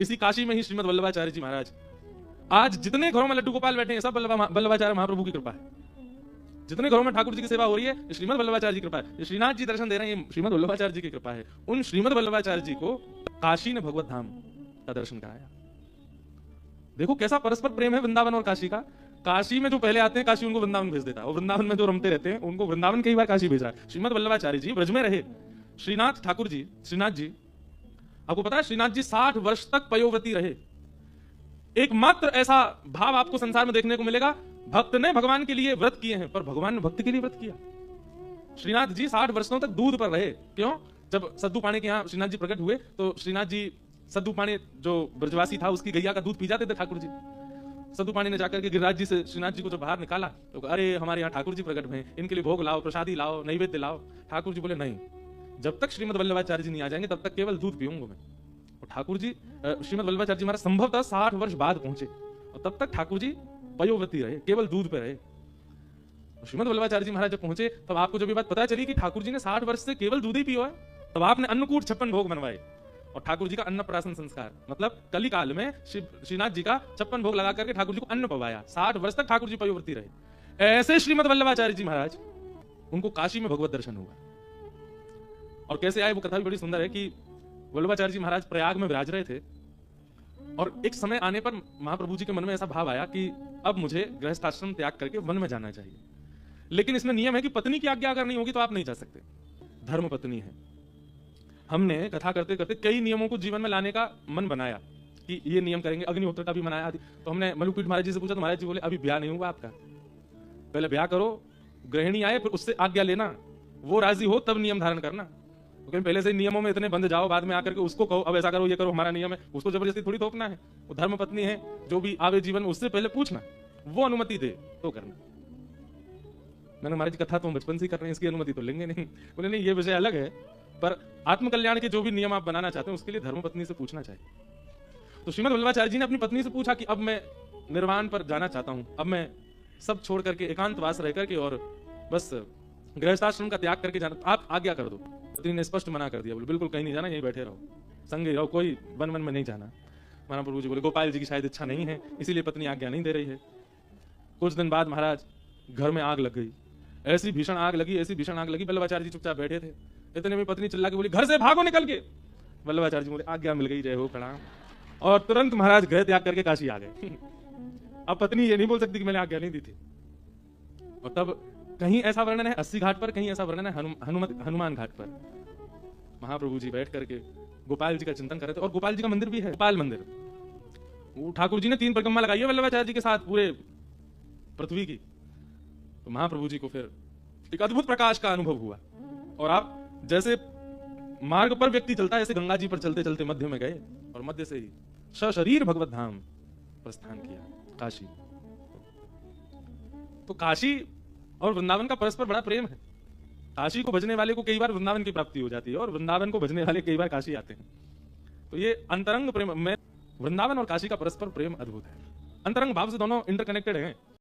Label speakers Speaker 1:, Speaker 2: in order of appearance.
Speaker 1: इसी काशी में ही श्रीमद वल्लभाचार्य जी महाराज, आज जितने घरों में लड्डू गोपाल बैठे हैं सब वल्लभाचार्य महाप्रभु की कृपा है। जितने घरों में ठाकुर जी की सेवा हो रही है श्रीमद वल्लभाचार्य जी की कृपा है। श्रीनाथ जी दर्शन दे रहे हैं, ये श्रीमद वल्लभाचार्य जी की कृपा है। उन श्रीमद वल्लभाचार्य जी को काशी ने भगवत धाम का दर्शन कराया। देखो कैसा परस्पर प्रेम है वृंदावन और काशी का। काशी में जो पहले आते हैं काशी उनको वृंदावन भेज देता है, और वृंदावन में जो रमते रहते हैं उनको वृंदावन कई बार काशी भेज रहा है। श्रीमद वल्लभाचार्य जी ब्रज में रहे। श्रीनाथ ठाकुर जी, श्रीनाथ जी, आपको पता है श्रीनाथ जी 60 वर्ष तक पयोव्रती रहे। एकमात्र ऐसा भाव आपको संसार में देखने को मिलेगा, भक्त ने भगवान के लिए व्रत किए हैं पर भगवान ने भक्त के लिए व्रत किया। श्रीनाथ जी 60 वर्षों तक दूध पर रहे। क्यों? जब सद्दू पाणी के यहाँ श्रीनाथ जी प्रकट हुए तो श्रीनाथ जी सद्दू पाणी जो ब्रजवासी था उसकी गैया का दूध पी जाते थे ठाकुर जी। सद्दू पाणी ने जाकर के गिरिराज जी से श्रीनाथ जी को जब बाहर निकाला तो अरे हमारे यहाँ ठाकुर जी प्रकट हुए, इनके लिए भोग लाओ, प्रसादी लाओ, नैवेद्य लाओ। ठाकुर जी बोले नहीं, जब तक श्रीमद वल्लभाचार्य जी नहीं आ जाएंगे तब तक केवल दूध पीऊंगा मैं। और ठाकुर जी श्रीमद वल्लभाचार्य जी महाराज संभवतः 60 वर्ष बाद पहुंचे और तब तक ठाकुर जी पयोव्रती रहे, केवल दूध पे रहे। श्रीमद वल्लभाचार्य जी महाराज जब पहुंचे तब आपको जब ये बात पता चली कि ठाकुर जी ने 60 वर्ष से केवल दूध ही पियो है, तब आपने अन्नकूट 56 भोग बनवाए। और ठाकुर जी का अन्नप्राशन संस्कार मतलब कली काल में श्रीनाथ जी का 56 भोग लगा करके ठाकुर जी को अन्न पवाया। 60 वर्ष तक ठाकुर जी पयोव्रती रहे। ऐसे श्रीमद वल्लभाचार्य जी महाराज, उनको काशी में भगवत दर्शन हुआ। और कैसे आए वो कथा भी बड़ी सुंदर है कि वल्लभाचार्य जी महाराज प्रयाग में विराज रहे थे और एक समय आने पर महाप्रभु जी के मन में ऐसा भाव आया कि अब मुझे गृहस्थ आश्रम त्याग करके वन में जाना चाहिए। लेकिन इसमें नियम है कि पत्नी की आज्ञा अगर नहीं होगी तो आप नहीं जा सकते, धर्म पत्नी है। हमने कथा करते करते कई नियमों को जीवन में लाने का मन बनाया कि ये नियम करेंगे, अग्निहोत्र का भी मनाया। तो हमने मलुकपीठ महाराज जी से पूछा तो महाराज जी बोले अभी ब्याह नहीं हुआ आपका, पहले ब्याह करो, गृहिणी आए फिर उससे आज्ञा लेना, वो राजी हो तब नियम धारण करना। तो पहले से नियमों में इतने बंध जाओ, बाद में आकर के उसको कहो अब ऐसा करो ये करो हमारा नियम है, उसको जबरदस्ती थोड़ी थोपना है। वो धर्म पत्नी है, जो भी आवे जीवन में उससे पहले पूछना, वो अनुमति दे तो करना। मैंने महाराज कथा तो बचपन से ही कर रहे हैं, इसकी अनुमति तो लेंगे नहीं। बोले नहीं ये विषय अलग है, पर आत्मकल्याण के जो भी नियम आप बनाना चाहते हैं उसके लिए धर्म पत्नी से पूछना चाहिए। तो श्रीमद वल्लभाचार्य जी ने अपनी पत्नी से पूछा कि अब मैं निर्वाण पर जाना चाहता हूं, अब मैं सब छोड़ करके एकांतवास रह करके और बस गृहस्थाश्रम का त्याग करके जाना, आप आज्ञा कर दो। पत्नी ने स्पष्ट मना कर दिया, बोले बिल्कुल कहीं नहीं जाना, यहीं बैठे रहो, संगे रहो, कोई वन वन में नहीं जाना। महाप्रभु जी बोले गोपाल जी की शायद इच्छा नहीं है इसीलिए पत्नी आज्ञा नहीं दे रही है। कुछ दिन बाद महाराज घर में आग लग गई, ऐसी भीषण आग लगी, ऐसी भीषण आग लगी, वल्लभाचार्य जी चुपचाप बैठे थे। इतने में पत्नी चिल्ला के बोली घर से भागो निकल के। वल्लभाचार्य जी बोले आज्ञा मिल गई, जय हो प्रणाम। और तुरंत महाराज गृह त्याग करके काशी आ गए। अब पत्नी ये नहीं बोल सकती कि मैंने आज्ञा नहीं दी थी। और तब कहीं ऐसा वर्णन है 80 घाट पर, कहीं ऐसा वर्णन है हनुमान घाट पर। महाप्रभु जी बैठ करके गोपाल जी का चिंतन कर रहे थे, और गोपाल जी का मंदिर भी है, गोपाल मंदिर। वो ठाकुर जी ने 3 परिक्रमा लगाई है वल्लभाचार्य जी के साथ पूरे पृथ्वी की। तो महाप्रभु जी को फिर एक अद्भुत प्रकाश का अनुभव हुआ। और आप जैसे मार्ग पर व्यक्ति चलता है ऐसे गंगा जी पर चलते चलते मध्य में गए और मध्य से ही सशरीर भगवत धाम प्रस्थान किया, काशी। तो काशी और वृंदावन का परस्पर बड़ा प्रेम है। काशी को भजने वाले को कई बार वृंदावन की प्राप्ति हो जाती है और वृंदावन को भजने वाले कई बार काशी आते हैं। तो ये अंतरंग प्रेम में वृंदावन और काशी का परस्पर प्रेम अद्भुत है। अंतरंग भाव से दोनों इंटरकनेक्टेड हैं।